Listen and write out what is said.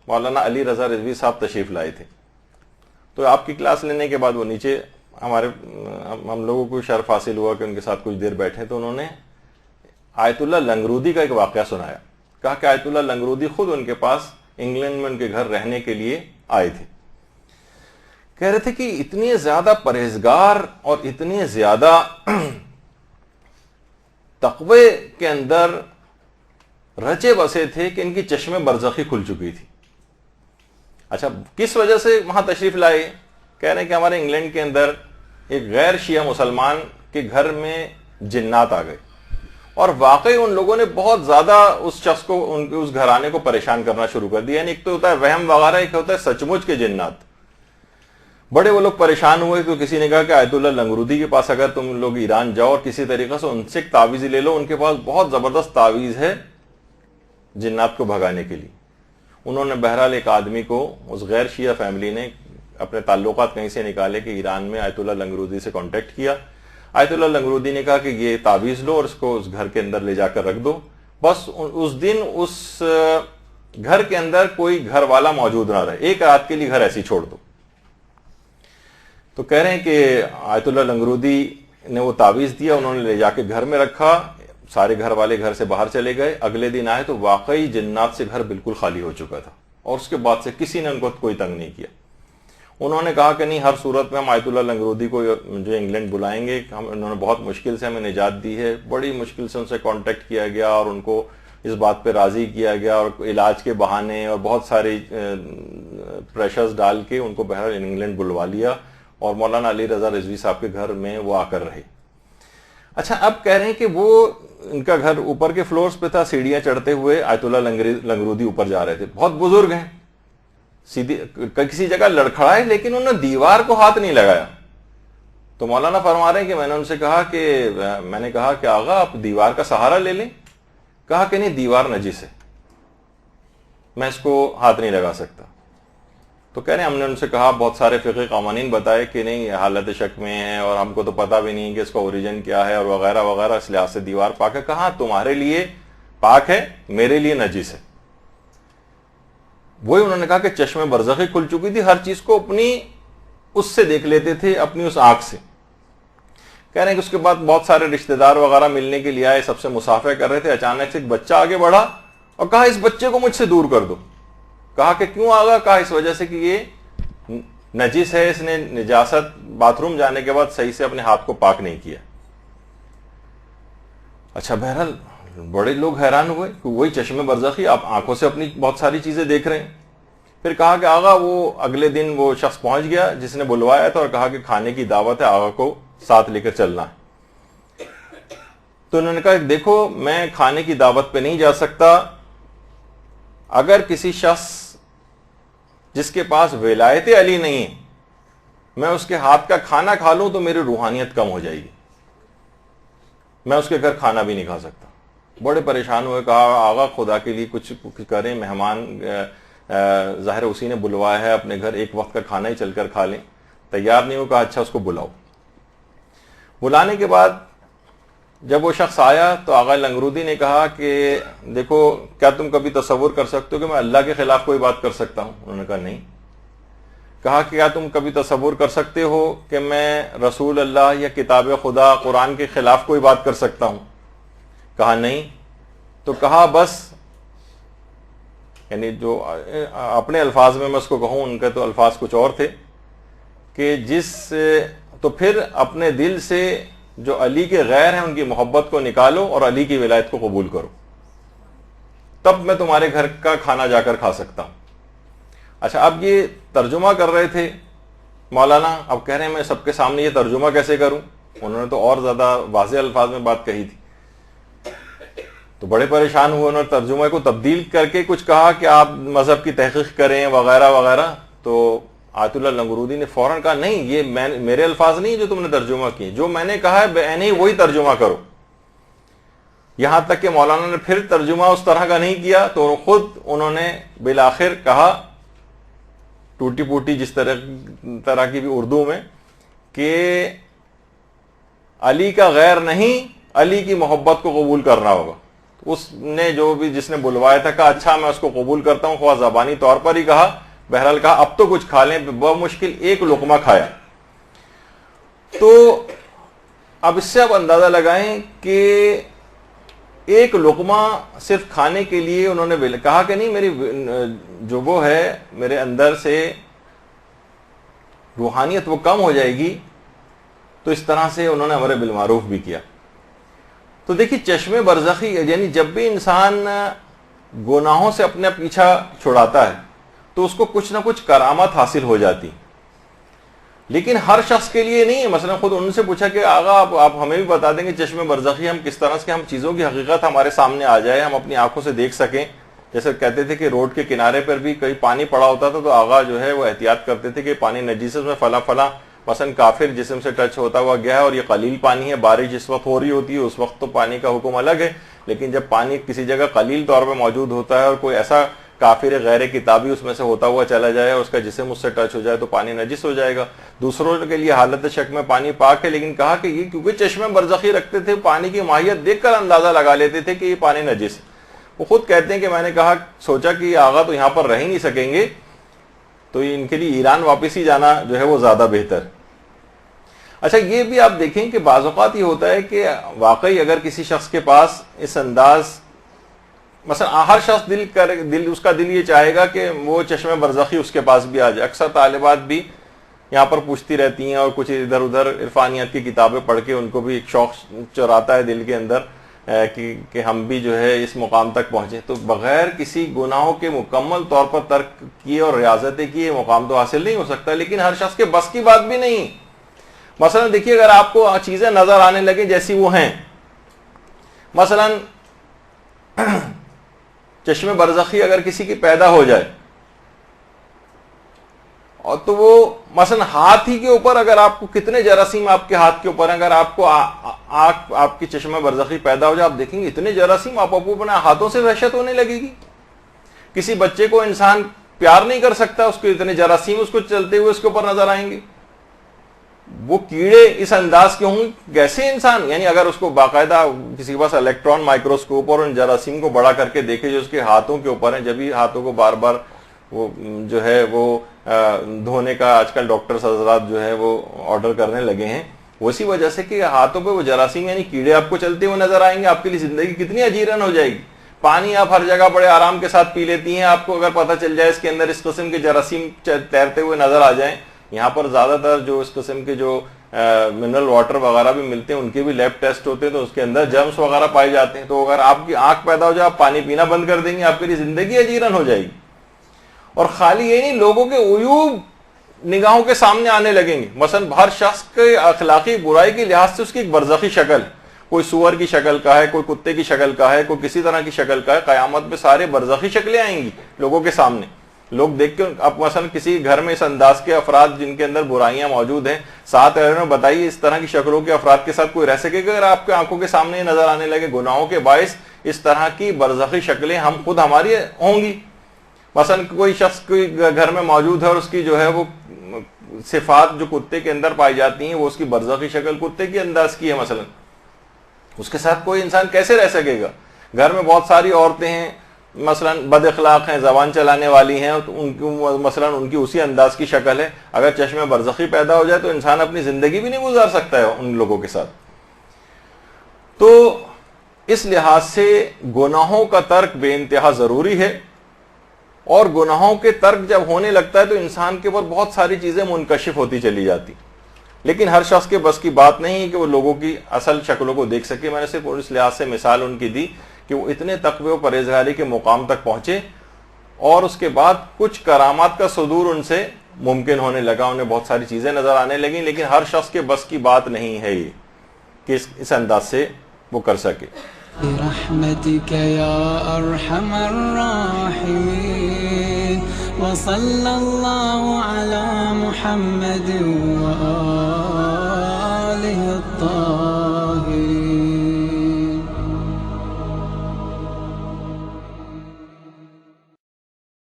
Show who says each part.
Speaker 1: مولانا علی رضا رضوی صاحب تشریف لائے تھے. تو آپ کی کلاس لینے کے بعد وہ نیچے ہم لوگوں کو شرف حاصل ہوا کہ ان کے ساتھ کچھ دیر بیٹھے, تو انہوں نے آیت اللہ لنگرودی کا ایک واقعہ سنایا. کہا کہ آیت اللہ لنگرودی خود ان کے پاس انگلینڈ میں ان کے گھر رہنے کے لیے آئے تھے. کہہ رہے تھے کہ اتنے زیادہ پرہیزگار اور اتنے زیادہ تقوی کے اندر رچے بسے تھے کہ ان کی چشم برزخی کھل چکی تھی. اچھا, کس وجہ سے وہاں تشریف لائے؟ کہہ رہے ہیں کہ ہمارے انگلینڈ کے اندر ایک غیر شیعہ مسلمان کے گھر میں جنات آ گئے, اور واقعی ان لوگوں نے بہت زیادہ اس شخص کو, ان کے اس گھرانے کو پریشان کرنا شروع کر دیا. یعنی ایک تو ہوتا ہے وہم وغیرہ, ایک ہوتا ہے سچ مچ کے جنات. بڑے وہ لوگ پریشان ہوئے تو کسی نے کہا کہ آیت اللہ لنگرودی کے پاس اگر تم لوگ ایران جاؤ اور کسی طریقے سے ان سے ایک تعویذ لے لو, ان کے پاس بہت زبردست تعویذ ہے جنات کو بھگانے کے لیے. انہوں نے بہرحال ایک آدمی کو, اس غیر شیعہ فیملی نے اپنے تعلقات کہیں سے نکالے کہ ایران میں آیت اللہ لنگرودی سے کانٹیکٹ کیا. آیت اللہ لنگرودی نے کہا کہ یہ تعویذ لو اور اس کو اس گھر کے اندر لے جا کر رکھ دو, بس اس دن اس گھر کے اندر کوئی گھر والا موجود نہ رہے, ایک رات کے لیے گھر ایسی چھوڑ دو. تو کہہ رہے ہیں کہ آیت اللہ لنگرودی نے وہ تعویذ دیا, انہوں نے لے جا کے گھر میں رکھا, سارے گھر والے گھر سے باہر چلے گئے. اگلے دن آئے تو واقعی جنات سے گھر بالکل خالی ہو چکا تھا, اور اس کے بعد سے کسی نے ان کو کوئی تنگ نہیں کیا. انہوں نے کہا کہ نہیں, ہر صورت میں ہم آیت اللہ لنگرودی کو جو انگلینڈ بلائیں گے. انہوں نے بہت مشکل سے ہمیں نجات دی ہے, بڑی مشکل سے ان سے کانٹیکٹ کیا گیا اور ان کو اس بات پہ راضی کیا گیا, اور علاج کے بہانے اور بہت ساری پریشرز ڈال کے ان کو بہرحال انگلینڈ بلوا لیا, اور مولانا علی رضا رضوی صاحب کے گھر میں وہ آ کر رہے. اچھا, اب کہہ رہے ہیں کہ وہ ان کا گھر اوپر کے فلورز پہ تھا, سیڑھیاں چڑھتے ہوئے آیت اللہ لنگرودی اوپر جا رہے تھے. بہت بزرگ ہیں, سیدھی کسی جگہ لڑکھڑائے لیکن انہوں نے دیوار کو ہاتھ نہیں لگایا. تو مولانا فرما رہے ہیں کہ میں نے ان سے کہا کہ آغا آپ دیوار کا سہارا لے لیں. کہا کہ نہیں, دیوار نجس ہے, میں اس کو ہاتھ نہیں لگا سکتا. تو کہہ رہے ہیں ہم نے ان سے کہا, بہت سارے فقہی قوانین بتائے کہ نہیں, یہ حالت شک میں ہے اور ہم کو تو پتہ بھی نہیں کہ اس کا اوریجن کیا ہے اور وغیرہ وغیرہ, اس لحاظ سے دیوار پاک ہے. کہاں تمہارے لیے پاک ہے, میرے لیے نجس ہے. وہی انہوں نے کہا کہ چشم برزخی کھل چکی تھی, ہر چیز کو اپنی اس سے دیکھ لیتے تھے, اپنی اس آنکھ سے. کہہ رہے ہیں کہ اس کے بعد بہت سارے رشتہ دار وغیرہ ملنے کے لیے آئے, سب سے مصافحہ کر رہے تھے. اچانک سے ایک بچہ آگے بڑھا اور کہا اس بچے کو مجھ سے دور کر دو. کہا کہ کیوں آگا؟ کہا اس وجہ سے کہ یہ نجس ہے, اس نے نجاست باتھ روم جانے کے بعد صحیح سے اپنے ہاتھ کو پاک نہیں کیا. اچھا, بہرحال بڑے لوگ حیران ہوئے کہ وہی چشم برزخی, آپ آنکھوں سے اپنی بہت ساری چیزیں دیکھ رہے ہیں. پھر کہا کہ آغا, وہ اگلے دن وہ شخص پہنچ گیا جس نے بلوایا تھا اور کہا کہ کھانے کی دعوت ہے, آغا کو ساتھ لے کر چلنا ہے. تو انہوں نے کہا کہ دیکھو, میں کھانے کی دعوت پہ نہیں جا سکتا. اگر کسی شخص جس کے پاس ولایت علی نہیں ہے, میں اس کے ہاتھ کا کھانا کھا لوں تو میری روحانیت کم ہو جائے گی, میں اس کے گھر کھانا بھی نہیں کھا سکتا. بڑے پریشان ہوئے, کہا آغا خدا کے لیے کچھ کریں, مہمان ظاہر اسی نے بلوایا ہے اپنے گھر, ایک وقت کا کھانا ہی چل کر کھا لیں. تیار نہیں ہو, کہا اچھا اس کو بلاؤ. بلانے کے بعد جب وہ شخص آیا تو آغا لنگرودی نے کہا کہ دیکھو, کیا تم کبھی تصور کر سکتے ہو کہ میں اللہ کے خلاف کوئی بات کر سکتا ہوں؟ انہوں نے کہا نہیں. کہا کہ کیا تم کبھی تصور کر سکتے ہو کہ میں رسول اللہ یا کتاب خدا قرآن کے خلاف کوئی بات کر سکتا ہوں؟ کہا نہیں. تو کہا بس, یعنی جو اپنے الفاظ میں اس کو کہوں, ان کے تو الفاظ کچھ اور تھے, کہ تو پھر اپنے دل سے جو علی کے غیر ہیں ان کی محبت کو نکالو اور علی کی ولایت کو قبول کرو, تب میں تمہارے گھر کا کھانا جا کر کھا سکتا ہوں. اچھا, اب یہ ترجمہ کر رہے تھے مولانا, اب کہہ رہے ہیں میں سب کے سامنے یہ ترجمہ کیسے کروں؟ انہوں نے تو اور زیادہ واضح الفاظ میں بات کہی تھی. تو بڑے پریشان ہوئے, انہوں نے ترجمہ کو تبدیل کر کے کچھ کہا کہ آپ مذہب کی تحقیق کریں وغیرہ وغیرہ. تو آیت اللہ لنگرودی نے فوراً کہا نہیں, یہ میرے الفاظ نہیں جو تم نے ترجمہ کیے, جو میں نے کہا ہے بعینی ہی وہی ترجمہ کرو. یہاں تک کہ مولانا نے پھر ترجمہ اس طرح کا نہیں کیا, تو خود انہوں نے بالآخر کہا ٹوٹی پوٹی جس طرح کی بھی اردو میں, کہ علی کا غیر نہیں, علی کی محبت کو قبول کرنا ہوگا. اس نے جو بھی جس نے بلوایا تھا کہا اچھا میں اس کو قبول کرتا ہوں، خواہ زبانی طور پر ہی کہا، بہرحال کہا اب تو کچھ کھا لیں، بمشکل ایک لقمہ کھایا۔ تو اب اس سے آپ اندازہ لگائیں کہ ایک لقمہ صرف کھانے کے لیے انہوں نے کہا کہ نہیں میری جو وہ ہے میرے اندر سے روحانیت وہ کم ہو جائے گی، تو اس طرح سے انہوں نے امر بالمعروف بھی کیا۔ تو دیکھیے چشم برزخی یعنی جب بھی انسان گناہوں سے اپنا پیچھا چھڑاتا ہے تو اس کو کچھ نہ کچھ کرامت حاصل ہو جاتی، لیکن ہر شخص کے لیے نہیں ہے۔ مثلا خود ان سے پوچھا کہ آغا آپ ہمیں بھی بتا دیں گے چشم برزخی ہم کس طرح سے ہم چیزوں کی حقیقت ہمارے سامنے آ جائے، ہم اپنی آنکھوں سے دیکھ سکیں۔ جیسے کہتے تھے کہ روڈ کے کنارے پر بھی کہیں پانی پڑا ہوتا تھا تو آغا جو ہے وہ احتیاط کرتے تھے کہ پانی نجیس ہے، اس میں فلاں فلاں مثلا کافر جسم سے ٹچ ہوتا ہوا گیا ہے اور یہ قلیل پانی ہے، بارش جس وقت ہو رہی ہوتی ہے اس وقت تو پانی کا حکم الگ ہے، لیکن جب پانی کسی جگہ قلیل طور پہ موجود ہوتا ہے اور کوئی ایسا کافر غیر کتابی اس میں سے ہوتا ہوا چلا جائے اور اس کا جسم اس سے ٹچ ہو جائے تو پانی نجس ہو جائے گا۔ دوسروں کے لیے حالت شک میں پانی پاک ہے، لیکن کہا کہ یہ کیونکہ چشمے برزخی رکھتے تھے پانی کی ماہیت دیکھ کر اندازہ لگا لیتے تھے کہ یہ پانی نجس ہے۔ وہ خود کہتے ہیں کہ میں نے کہا سوچا کہ آغا تو یہاں پر رہ ہی نہیں سکیں گے، تو ان کے لیے ایران واپس ہی جانا جو ہے وہ زیادہ بہتر۔ اچھا یہ بھی آپ دیکھیں کہ بعض اوقات یہ ہوتا ہے کہ واقعی اگر کسی شخص کے پاس اس انداز مثلا ہر شخص اس کا دل یہ چاہے گا کہ وہ چشم برزخی اس کے پاس بھی آ جائے۔ اکثر طالبات بھی یہاں پر پوچھتی رہتی ہیں اور کچھ ادھر ادھر عرفانیت کی کتابیں پڑھ کے ان کو بھی ایک شوق چراتا ہے دل کے اندر کہ ہم بھی جو ہے اس مقام تک پہنچے۔ تو بغیر کسی گناہوں کے مکمل طور پر ترک کیے اور ریاضتیں کیے مقام تو حاصل نہیں ہو سکتا، لیکن ہر شخص کے بس کی بات بھی نہیں۔ مثلا دیکھیے اگر آپ کو چیزیں نظر آنے لگے جیسی وہ ہیں، مثلا چشم برزخی اگر کسی کی پیدا ہو جائے اور تو وہ مثلا ہاتھ ہی کے اوپر اگر آپ کو کتنے جراثیم آپ کے ہاتھ کے اوپر ہیں، اگر آپ کو آپ کی چشم برزخی پیدا ہو جائے آپ دیکھیں گے اتنے جراثیم آپ کو اپنے ہاتھوں سے وحشت ہونے لگے گی۔ کسی بچے کو انسان پیار نہیں کر سکتا، اس کو اتنے جراثیم اس کو چلتے ہوئے اس کے اوپر نظر آئیں گے۔ وہ کیڑے اس انداز کے ہوں گے کیسے انسان، یعنی اگر اس کو باقاعدہ کسی کے پاس الیکٹران مائکروسکوپ اور ان جراثیم کو بڑا کر کے دیکھے جو اس کے ہاتھوں کے اوپر ہیں، جبھی ہاتھوں کو بار بار وہ جو ہے وہ دھونے کا آج کل ڈاکٹرز حضرات جو ہے وہ آرڈر کرنے لگے ہیں، اسی وجہ سے کہ ہاتھوں پہ وہ جراثیم یعنی کیڑے آپ کو چلتے ہوئے نظر آئیں گے۔ آپ کے لیے زندگی کتنی اجیرن ہو جائے گی۔ پانی آپ ہر جگہ بڑے آرام کے ساتھ پی لیتی ہیں، آپ کو اگر پتہ چل جائے اس کے اندر اس قسم کے جراثیم تیرتے ہوئے نظر آ جائیں۔ یہاں پر زیادہ تر جو اس قسم کے جو منرل واٹر وغیرہ بھی ملتے ہیں ان کے بھی لیب ٹیسٹ ہوتے ہیں تو اس کے اندر جرمز وغیرہ پائے جاتے ہیں، تو اگر آپ کی آنکھ پیدا ہو جائے آپ پانی پینا بند کر دیں گے، آپ کے لیے زندگی اجیرن ہو جائے گی۔ اور خالی یہ نہیں، لوگوں کے عیوب نگاہوں کے سامنے آنے لگیں گے۔ مثلا ہر شخص کے اخلاقی برائی کے لحاظ سے اس کی ایک برزخی شکل، کوئی سور کی شکل کا ہے، کوئی کتے کی شکل کا ہے، کوئی کسی طرح کی شکل کا ہے۔ قیامت میں سارے برزخی شکلیں آئیں گی لوگوں کے سامنے، لوگ دیکھ کے اب مثلا کسی گھر میں اس انداز کے افراد جن کے اندر برائیاں موجود ہیں، ساتھ میں بتائیے اس طرح کی شکلوں کے افراد کے ساتھ کوئی رہ سکے گا؟ اگر آپ کے آنکھوں کے سامنے نظر آنے لگے گناہوں کے باعث اس طرح کی برزخی شکلیں ہم خود ہماری ہوں گی۔ مثلا کوئی شخص کوئی گھر میں موجود ہے اور اس کی جو ہے وہ صفات جو کتے کے اندر پائی جاتی ہیں وہ اس کی برزخی شکل کتے کی انداز کی ہے، مثلا اس کے ساتھ کوئی انسان کیسے رہ سکے گا؟ گھر میں بہت ساری عورتیں ہیں مثلا بد اخلاق ہیں، زبان چلانے والی ہیں، تو مثلا ان کی اسی انداز کی شکل ہے، اگر چشم برزخی پیدا ہو جائے تو انسان اپنی زندگی بھی نہیں گزار سکتا ہے ان لوگوں کے ساتھ۔ تو اس لحاظ سے گناہوں کا ترک بے انتہا ضروری ہے، اور گناہوں کے ترک جب ہونے لگتا ہے تو انسان کے اوپر بہت ساری چیزیں منکشف ہوتی چلی جاتی، لیکن ہر شخص کے بس کی بات نہیں ہے کہ وہ لوگوں کی اصل شکلوں کو دیکھ سکے۔ میں نے صرف اس لحاظ سے مثال ان کی دی کہ وہ اتنے تقوی و پرہیزگاری کے مقام تک پہنچے اور اس کے بعد کچھ کرامات کا صدور ان سے ممکن ہونے لگا، انہیں بہت ساری چیزیں نظر آنے لگیں، لیکن ہر شخص کے بس کی بات نہیں ہے یہ کہ اس انداز سے وہ کر سکے۔
Speaker 2: برحمتك يا ارحم الراحمين وصلى الله على محمد وآله الطاهرين۔